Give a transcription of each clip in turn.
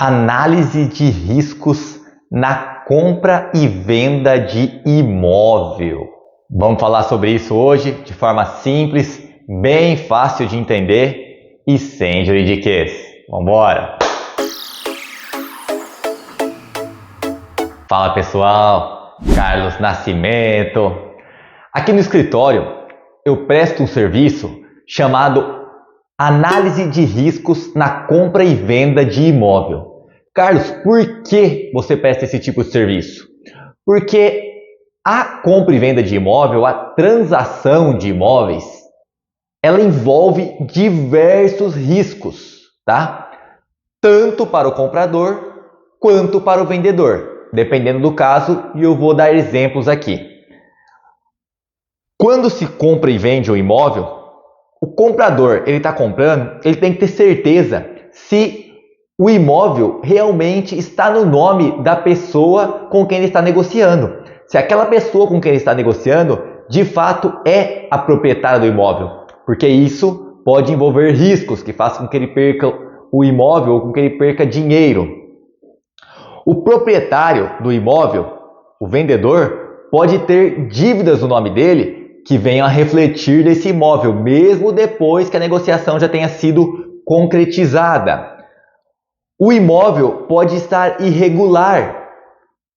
Análise de riscos na compra e venda de imóvel. Vamos falar sobre isso hoje de forma simples, bem fácil de entender e sem juridiquês. Vamos embora! Fala pessoal, Carlos Nascimento. Aqui no escritório eu presto um serviço chamado Análise de riscos na compra e venda de imóvel. Carlos, por que você presta esse tipo de serviço? Porque a compra e venda de imóvel, a transação de imóveis, ela envolve diversos riscos, tá? Tanto para o comprador quanto para o vendedor, dependendo do caso, e eu vou dar exemplos aqui. Quando se compra e vende um imóvel, o comprador, ele está comprando, ele tem que ter certeza se o imóvel realmente está no nome da pessoa com quem ele está negociando. Se aquela pessoa com quem ele está negociando, de fato, é a proprietária do imóvel. Porque isso pode envolver riscos que façam com que ele perca o imóvel ou com que ele perca dinheiro. O proprietário do imóvel, o vendedor, pode ter dívidas no nome dele que venham a refletir nesse imóvel, mesmo depois que a negociação já tenha sido concretizada. O imóvel pode estar irregular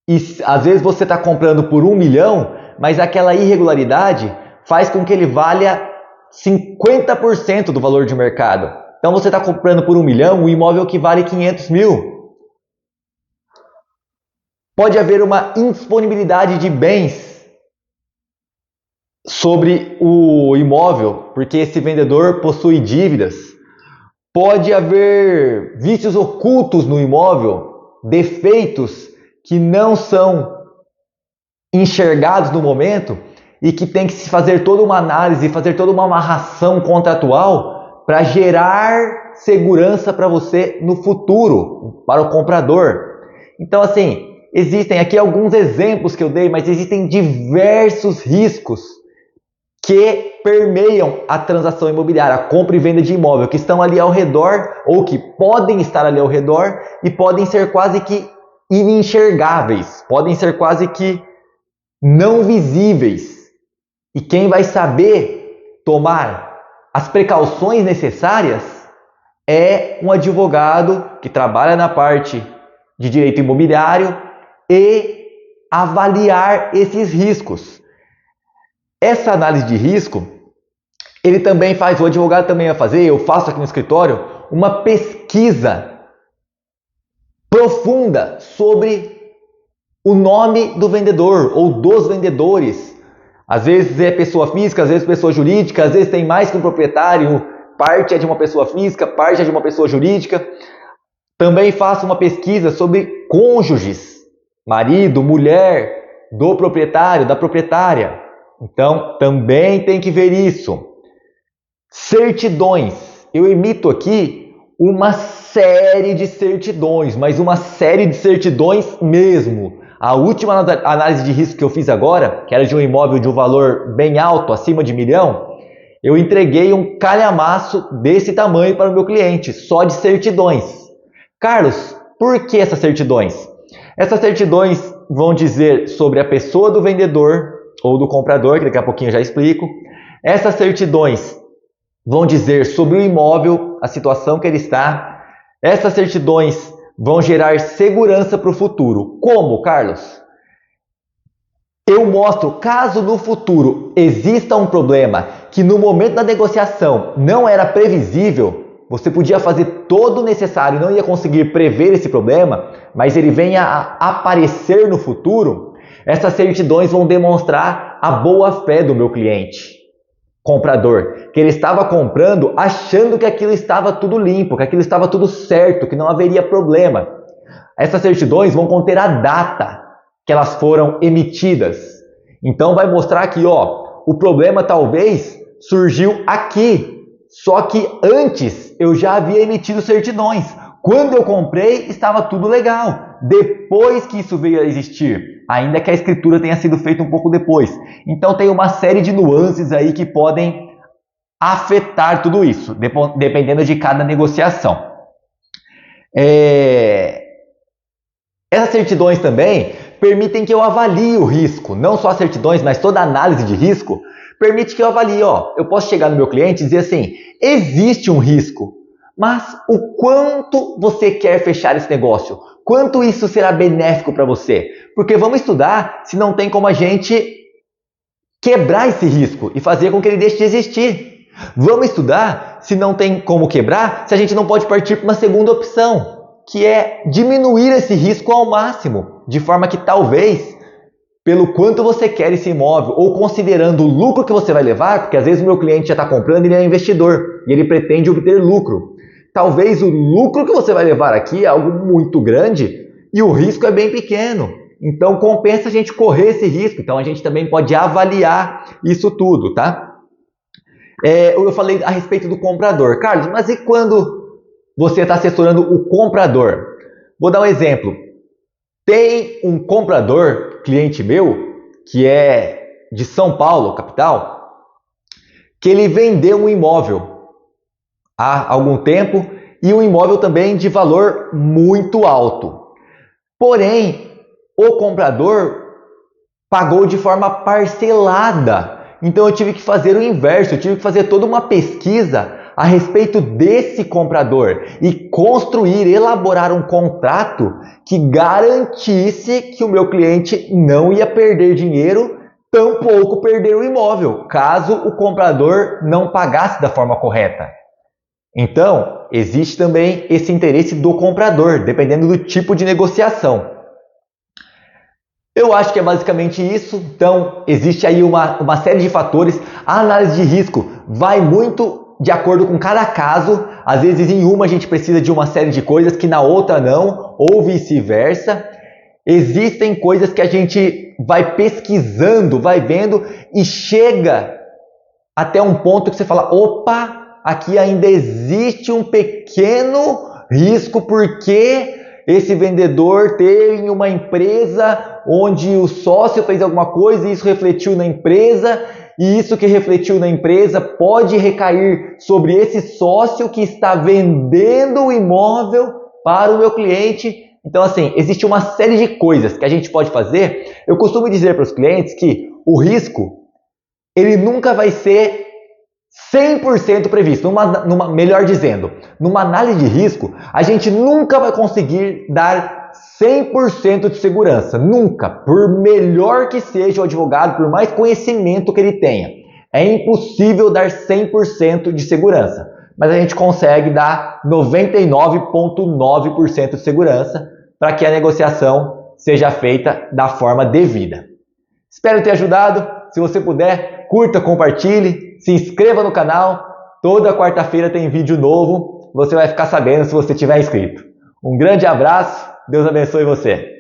e às vezes você está comprando por 1 milhão, mas aquela irregularidade faz com que ele valha 50% do valor de mercado. Então você está comprando por 1 milhão, o imóvel que vale 500 mil. Pode haver uma indisponibilidade de bens sobre o imóvel, porque esse vendedor possui dívidas. Pode haver vícios ocultos no imóvel, defeitos que não são enxergados no momento e que tem que se fazer toda uma análise, fazer toda uma amarração contratual para gerar segurança para você no futuro, para o comprador. Então, assim, existem aqui alguns exemplos que eu dei, mas existem diversos riscos que permeiam a transação imobiliária, a compra e venda de imóvel, que estão ali ao redor ou que podem estar ali ao redor e podem ser quase que inenxergáveis, podem ser quase que não visíveis. E quem vai saber tomar as precauções necessárias é um advogado que trabalha na parte de direito imobiliário e avaliar esses riscos. Essa análise de risco, ele também faz, o advogado também vai fazer, eu faço aqui no escritório, uma pesquisa profunda sobre o nome do vendedor ou dos vendedores. Às vezes é pessoa física, às vezes pessoa jurídica, às vezes tem mais que um proprietário, parte é de uma pessoa física, parte é de uma pessoa jurídica. Também faço uma pesquisa sobre cônjuges, marido, mulher, do proprietário, da proprietária. Então, também tem que ver isso. Certidões. Eu emito aqui uma série de certidões, mas uma série de certidões mesmo. A última análise de risco que eu fiz agora, que era de um imóvel de um valor bem alto, acima de 1 milhão, eu entreguei um calhamaço desse tamanho para o meu cliente, só de certidões. Carlos, por que essas certidões? Essas certidões vão dizer sobre a pessoa do vendedor ou do comprador, que daqui a pouquinho eu já explico. Essas certidões vão dizer sobre o imóvel, a situação que ele está. Essas certidões vão gerar segurança para o futuro. Como, Carlos? Eu mostro, caso no futuro exista um problema que no momento da negociação não era previsível, você podia fazer todo o necessário, não ia conseguir prever esse problema, mas ele venha a aparecer no futuro. Essas certidões vão demonstrar a boa-fé do meu cliente, comprador, que ele estava comprando achando que aquilo estava tudo limpo, que aquilo estava tudo certo, que não haveria problema. Essas certidões vão conter a data que elas foram emitidas. Então vai mostrar que, o problema talvez surgiu aqui, só que antes eu já havia emitido certidões. Quando eu comprei, estava tudo legal. Depois que isso veio a existir, ainda que a escritura tenha sido feita um pouco depois. Então tem uma série de nuances aí que podem afetar tudo isso, dependendo de cada negociação. Essas certidões também permitem que eu avalie o risco, não só as certidões, mas toda a análise de risco permite que eu avalie. Eu posso chegar no meu cliente e dizer assim, existe um risco, mas o quanto você quer fechar esse negócio? Quanto isso será benéfico para você? Porque vamos estudar se não tem como a gente quebrar esse risco e fazer com que ele deixe de existir. Vamos estudar se não tem como quebrar, se a gente não pode partir para uma segunda opção, que é diminuir esse risco ao máximo, de forma que talvez, pelo quanto você quer esse imóvel, ou considerando o lucro que você vai levar, porque às vezes o meu cliente já está comprando e ele é investidor, e ele pretende obter lucro. Talvez o lucro que você vai levar aqui é algo muito grande, e o risco é bem pequeno. Então compensa a gente correr esse risco, então a gente também pode avaliar isso tudo, tá? Eu falei a respeito do comprador. Carlos, mas e quando você está assessorando o comprador? Vou dar um exemplo. Tem um comprador, cliente meu, que é de São Paulo, capital, que ele vendeu um imóvel há algum tempo e um imóvel também de valor muito alto. Porém, o comprador pagou de forma parcelada. Então eu tive que fazer o inverso, eu tive que fazer toda uma pesquisa a respeito desse comprador e construir, elaborar um contrato que garantisse que o meu cliente não ia perder dinheiro, tampouco perder o imóvel, caso o comprador não pagasse da forma correta. Então, existe também esse interesse do comprador, dependendo do tipo de negociação. Eu acho que é basicamente isso. Então, existe aí uma série de fatores. A análise de risco vai muito de acordo com cada caso. Às vezes, em uma a gente precisa de uma série de coisas que na outra não, ou vice-versa. Existem coisas que a gente vai pesquisando, vai vendo e chega até um ponto que você fala, opa, aqui ainda existe um pequeno risco porque esse vendedor tem uma empresa onde o sócio fez alguma coisa e isso refletiu na empresa, e isso que refletiu na empresa pode recair sobre esse sócio que está vendendo o imóvel para o meu cliente. Então, assim, existe uma série de coisas que a gente pode fazer. Eu costumo dizer para os clientes que o risco, ele nunca vai ser 100% previsto, melhor dizendo, numa análise de risco, a gente nunca vai conseguir dar 100% de segurança, nunca, por melhor que seja o advogado, por mais conhecimento que ele tenha. É impossível dar 100% de segurança, mas a gente consegue dar 99,9% de segurança para que a negociação seja feita da forma devida. Espero ter ajudado. Se você puder, curta, compartilhe, se inscreva no canal. Toda quarta-feira tem vídeo novo. Você vai ficar sabendo se você tiver inscrito. Um grande abraço. Deus abençoe você.